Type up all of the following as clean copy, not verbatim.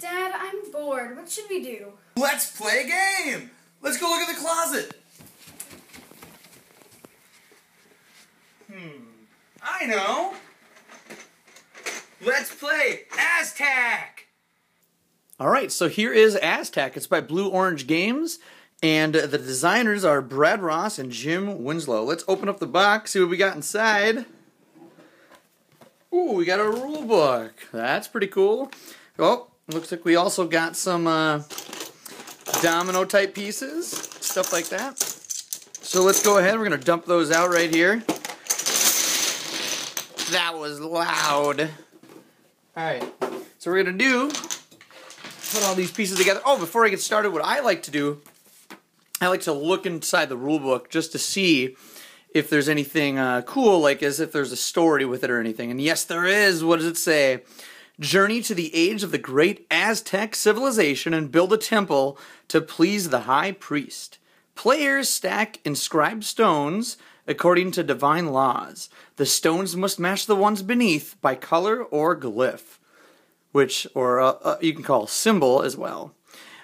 Dad, I'm bored. What should we do? Let's play a game! Let's go look at the closet! I know! Let's play AZTACK! Alright, so here is AZTACK. It's by Blue Orange Games, and the designers are Brad Ross and Jim Winslow. Let's open up the box, see what we got inside. Ooh, we got a rule book. That's pretty cool. Oh, looks like we also got some domino type pieces, stuff like that. So let's go ahead, we're going to dump those out right here. That was loud. Alright, so we're going to do, put all these pieces together. Oh, before I get started, what I like to do, I like to look inside the rule book just to see if there's anything cool, like as if there's a story with it or anything. And yes, there is. What does it say? Journey to the age of the great Aztec civilization and build a temple to please the high priest. Players stack inscribed stones according to divine laws. The stones must match the ones beneath by color or glyph, which, or you can call symbol as well.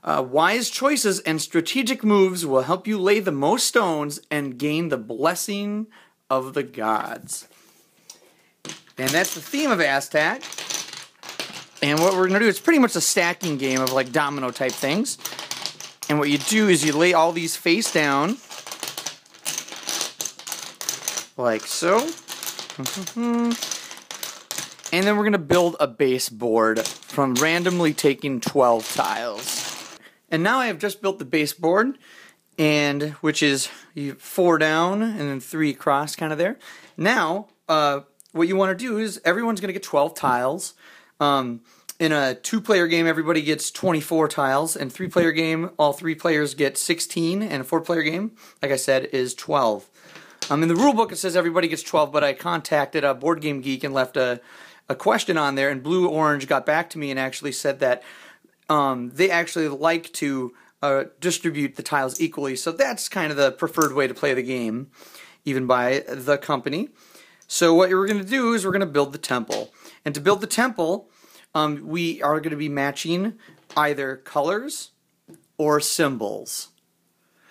Wise choices and strategic moves will help you lay the most stones and gain the blessing of the gods. And that's the theme of AZTACK. And what we're going to do is pretty much a stacking game of like domino type things. And what you do is you lay all these face down, like so. And then we're going to build a base board from randomly taking 12 tiles. And now I have just built the base board, and which is 4 down and then 3 across kind of there. Now, what you want to do is everyone's going to get 12 tiles. In a 2-player game, everybody gets 24 tiles. In a 3-player game, all 3 players get 16. And a 4-player game, like I said, is 12. In the rule book, it says everybody gets 12, but I contacted a Board Game Geek and left a question on there, and Blue Orange got back to me and actually said that they actually like to distribute the tiles equally. So that's kind of the preferred way to play the game, even by the company. So what we're going to do is we're going to build the temple. And to build the temple, we are going to be matching either colors or symbols.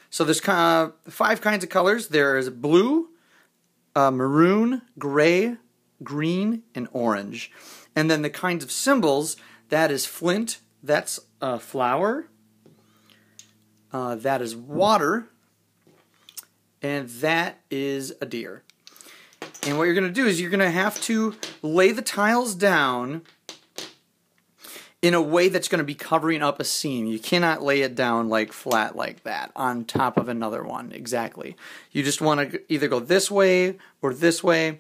So there's 5 kinds of colors. There's blue, maroon, gray, green, and orange. And then the kinds of symbols, that is flint, that's a flower, that is water, and that is a deer. And what you're going to do is you're going to have to lay the tiles down in a way that's going to be covering up a seam. You cannot lay it down like flat like that on top of another one. Exactly. You just want to either go this way or this way.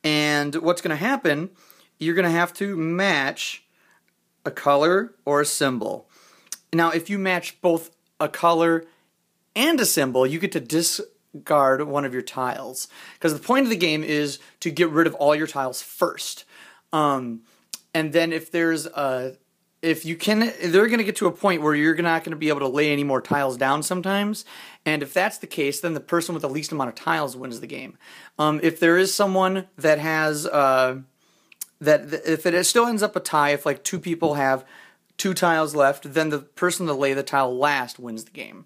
And what's going to happen, you're going to have to match a color or a symbol. Now, if you match both a color and a symbol, you get to discard one of your tiles. Because the point of the game is to get rid of all your tiles first. And then if there's they're going to get to a point where you're not going to be able to lay any more tiles down sometimes. And if that's the case, then the person with the least amount of tiles wins the game. If there is someone that has, if it still ends up a tie, if like 2 people have 2 tiles left, then the person to lay the tile last wins the game.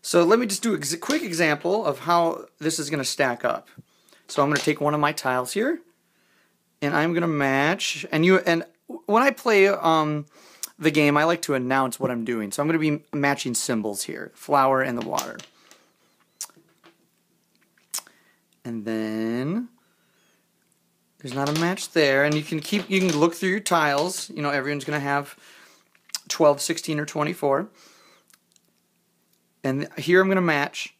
So let me just do a quick example of how this is going to stack up. So I'm going to take one of my tiles here, and I'm going to match, and when I play the game, I like to announce what I'm doing. So I'm going to be matching symbols here, flower and the water. And then there's not a match there, and you can look through your tiles. You know, everyone's going to have 12, 16, or 24. And here I'm going to match.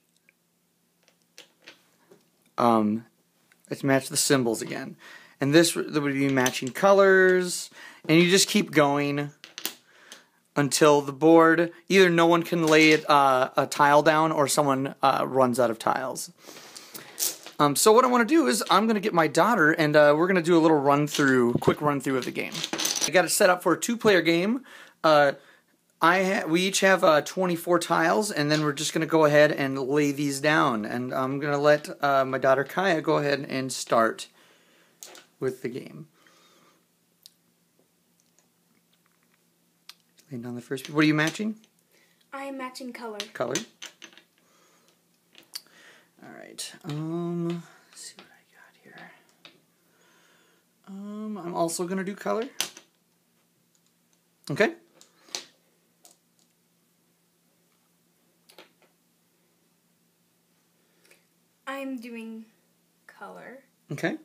Let's match the symbols again. And this would be matching colors, and you just keep going until the board, either no one can lay a tile down or someone runs out of tiles. So what I want to do is I'm going to get my daughter, and we're going to do a little quick run through of the game. I got it set up for a 2-player game. We each have 24 tiles, and then we're just going to go ahead and lay these down. And I'm going to let my daughter Kaya go ahead and start with the game. Laying down the first piece. What are you matching? I am matching color. Color. Alright. Let's see what I got here. I'm also going to do color. Okay. I'm doing color. Okay.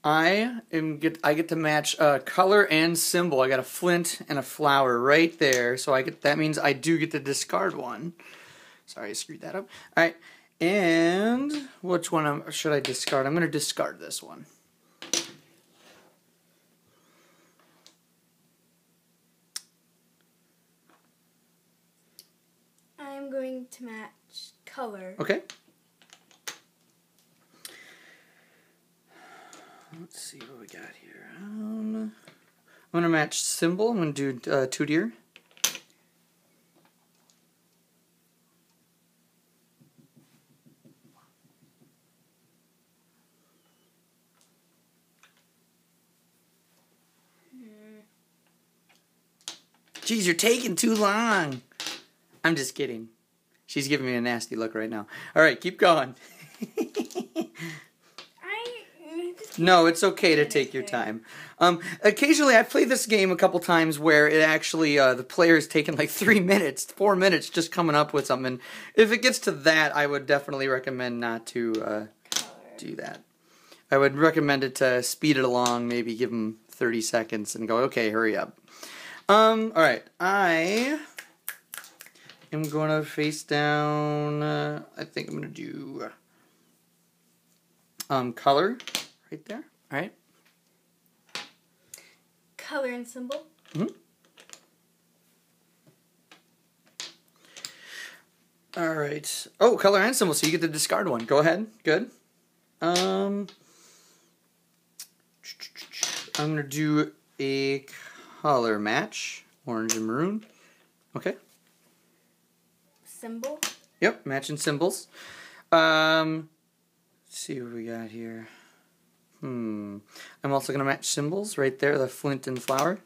I get to match color and symbol. I got a flint and a flower right there, so that means I do get to discard one. Sorry, I screwed that up. All right, and which one should I discard? I'm going to discard this one. I'm going to match color. Okay. Let's see what we got here. I'm going to match symbol. I'm going to do 2 deer. Jeez, you're taking too long. I'm just kidding. She's giving me a nasty look right now. All right, keep going. No, it's okay to take your time. Occasionally, I've played this game a couple times where it actually, the player's taken like 3 minutes, 4 minutes just coming up with something. If it gets to that, I would definitely recommend not to do that. I would recommend it to speed it along, maybe give them 30 seconds and go, okay, hurry up. Alright, I am going to face down, I think I'm going to do color. Right there. All right. Color and symbol. Mm-hmm. All right. Oh, color and symbol. So you get to discard one. Go ahead. Good. I'm gonna do a color match. Orange and maroon. Okay. Symbol. Yep. Matching symbols. Let's see what we got here. I'm also going to match symbols right there, the flint and flower.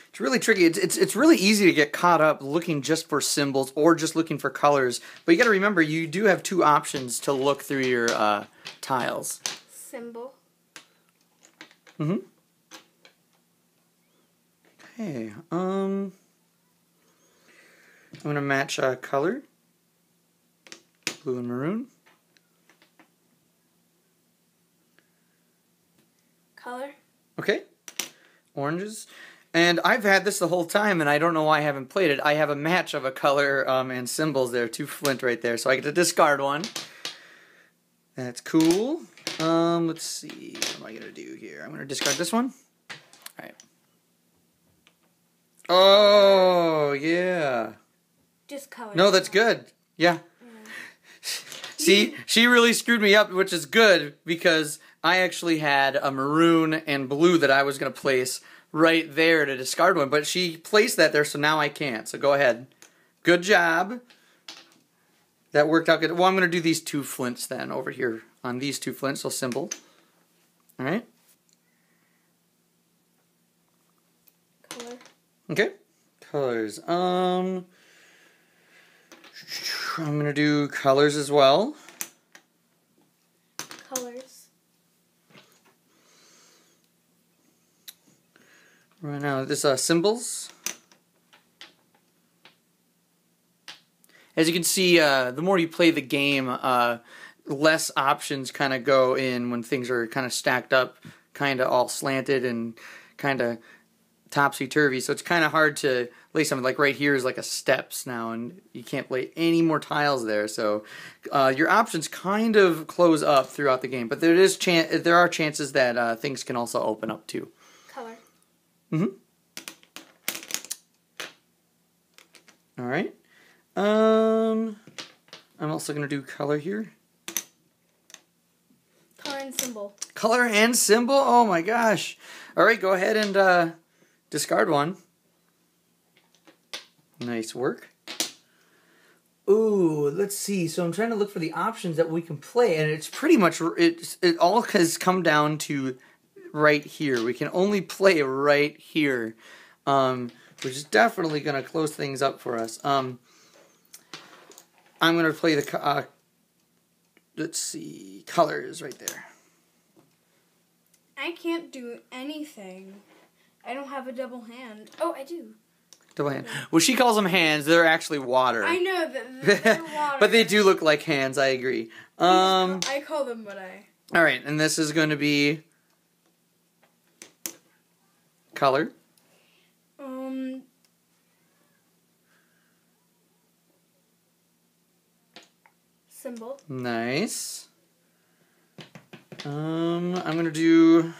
It's really tricky. It's really easy to get caught up looking just for symbols or just looking for colors. But you got to remember, you do have 2 options to look through your tiles. Symbol. Mm-hmm. Okay, I'm going to match color, blue and maroon. Color. Okay, oranges. And I've had this the whole time, and I don't know why I haven't played it. I have a match of a color and symbols there, 2 flint right there, so I get to discard one. That's cool. Let's see, what am I going to do here? I'm going to discard this one. All right. Oh, yeah. Just color. No, that's good. Yeah. See, she really screwed me up, which is good, because I actually had a maroon and blue that I was going to place right there to discard one, but she placed that there, so now I can't. So go ahead. Good job. That worked out good. Well, I'm going to do these 2 flints then over here on these 2 flints, so symbol. All right. Color. Okay, colors. I'm gonna do colors as well. Colors. Right now, this symbols. As you can see, the more you play the game, less options kind of go in when things are kind of stacked up, kind of all slanted and kind of topsy-turvy, so it's kind of hard to lay something. Like right here is like a steps now, and you can't lay any more tiles there, so your options kind of close up throughout the game, but there are chances that things can also open up too. Color. Alright. I'm also going to do color here. Color and symbol. Color and symbol? Oh my gosh. Alright, go ahead and discard one. Nice work. Ooh, let's see. So I'm trying to look for the options that we can play, and it's pretty much it all has come down to right here. We can only play right here, which is definitely going to close things up for us. I'm going to play the let's see, colors right there. I can't do anything. I don't have a double hand. Oh, I do. Double hand. Well, she calls them hands. They're actually water. I know that they're water. But they do look like hands. I agree. I call them what I. All right, and this is going to be color. Symbol. Nice. I'm going to do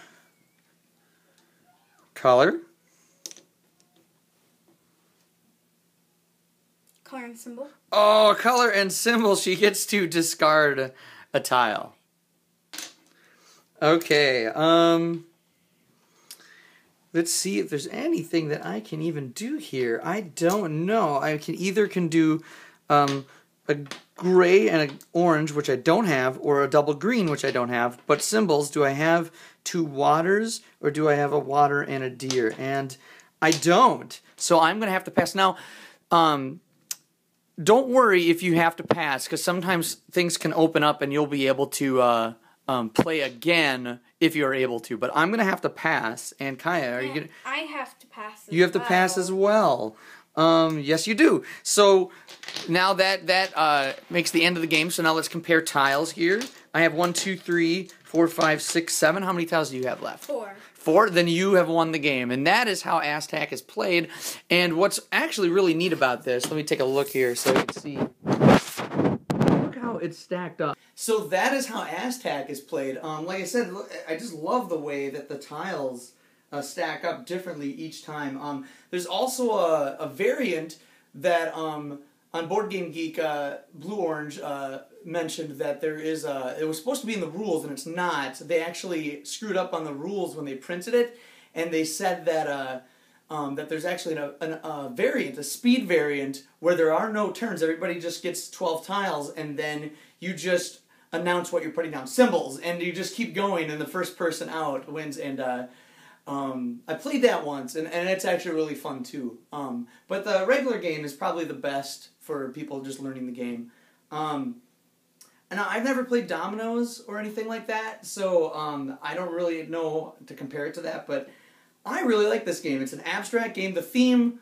color. Color and symbol. Oh, color and symbol. She gets to discard a tile. Okay. Let's see if there's anything that I can even do here. I don't know. I can either do a gray and an orange, which I don't have, or a double green, which I don't have. But symbols, do I have two waters, or do I have a water and a deer? And I don't. So I'm going to have to pass. Now, don't worry if you have to pass, because sometimes things can open up and you'll be able to play again if you're able to. But I'm going to have to pass. And Kaya, are you going to... I have to pass as You have to pass as well. Yes, you do. So now that makes the end of the game. So now let's compare tiles here. I have 1, 2, 3, 4, 5, 6, 7. How many tiles do you have left? 4. 4? Then you have won the game. And that is how AZTACK is played. And what's actually really neat about this, let me take a look here so you can see. Look how it's stacked up. So that is how AZTACK is played. Like I said, I just love the way that the tiles stack up differently each time. There's also a variant that on Board Game Geek, Blue Orange mentioned that there is it was supposed to be in the rules and it's not. They actually screwed up on the rules when they printed it, and they said that that there's actually a variant, a speed variant, where there are no turns. Everybody just gets 12 tiles, and then you just announce what you're putting down, symbols, and you just keep going, and the first person out wins. And I played that once, and it's actually really fun too. But the regular game is probably the best for people just learning the game. And I've never played dominoes or anything like that, so I don't really know to compare it to that, but I really like this game. It's an abstract game. The theme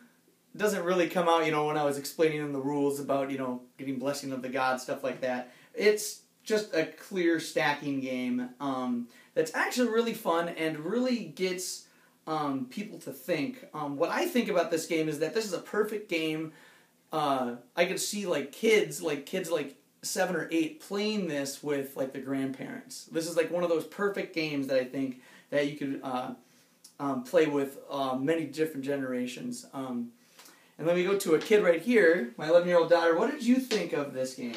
doesn't really come out, when I was explaining in the rules about, getting blessing of the gods, stuff like that. It's just a clear stacking game that's actually really fun and really gets people to think. What I think about this game is that this is a perfect game. I could see kids like 7 or 8 playing this with the grandparents. This is one of those perfect games that I think that you could play with many different generations. And then we go to a kid right here, my 11-year-old daughter. What did you think of this game?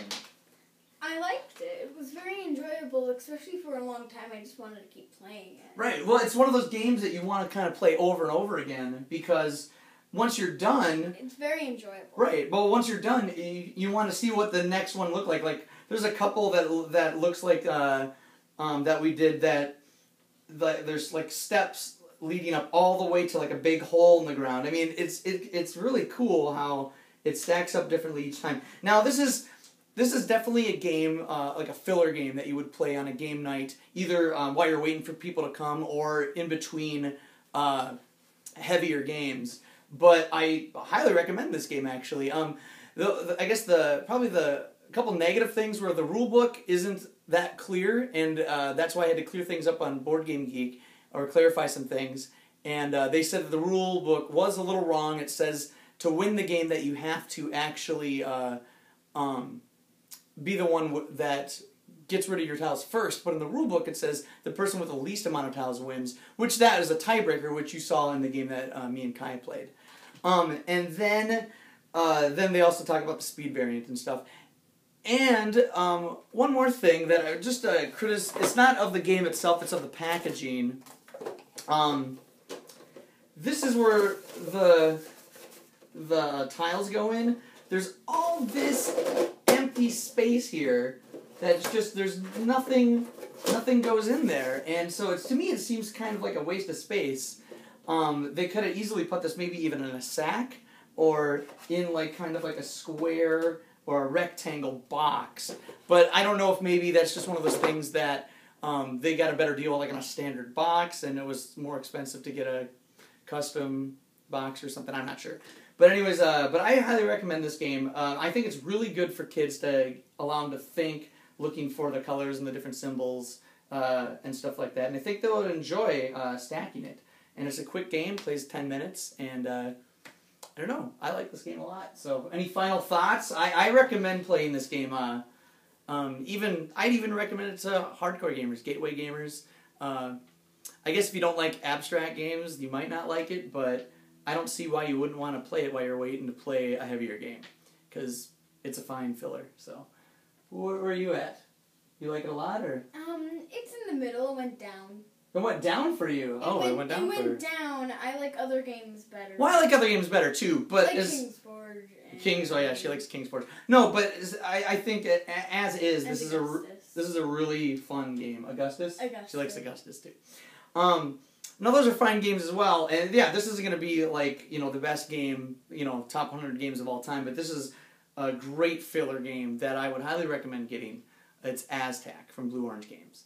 I liked it. It was very enjoyable, especially for a long time. I just wanted to keep playing it. Right. Well, it's one of those games that you want to kind of play over and over again, because once you're done... It's very enjoyable. Right. But once you're done, you want to see what the next one looked like. There's a couple that looks like that we did that there's steps leading up all the way to a big hole in the ground. I mean, it's really cool how it stacks up differently each time. Now, this is definitely a game, like a filler game that you would play on a game night, either while you're waiting for people to come or in between heavier games. But I highly recommend this game, actually. I guess probably the couple negative things were the rule book isn't that clear, and that's why I had to clear things up on Board Game Geek, or clarify some things. And they said that the rule book was a little wrong. It says to win the game that you have to actually be the one that gets rid of your tiles first, but in the rule book it says the person with the least amount of tiles wins, which that is a tiebreaker, which you saw in the game that me and Kai played. And then they also talk about the speed variant and stuff. And one more thing that I just it's not of the game itself, it's of the packaging. This is where the tiles go in. there's all this empty space here that's just, there's nothing goes in there. And so to me it seems kind of like a waste of space. They could have easily put this maybe even in a sack or in like kind of like a square or a rectangle box. But I don't know if maybe that's just one of those things that they got a better deal like on a standard box and it was more expensive to get a custom box or something. I'm not sure. But anyways, but I highly recommend this game. I think it's really good for kids to allow them to think, looking for the colors and the different symbols and stuff like that. And I think they'll enjoy stacking it. And it's a quick game, plays 10 minutes, and I don't know, I like this game a lot. So any final thoughts? I recommend playing this game. I'd even recommend it to hardcore gamers, gateway gamers. I guess if you don't like abstract games, you might not like it, but I don't see why you wouldn't want to play it while you're waiting to play a heavier game, because it's a fine filler. So, where are you at? You like it a lot, or? It's in the middle. It went down. It went down for you. It went down. It went down. I like other games better. Well, I like other games better too, but I like King's Forge. Oh yeah, she likes King's Forge. No, but I think as is, this is a really fun game. Augustus. She likes Augustus too. Now those are fine games as well, and yeah, this isn't going to be like the best game, top 100 games of all time, but this is a great filler game that I would highly recommend getting. It's AZTACK from Blue Orange Games.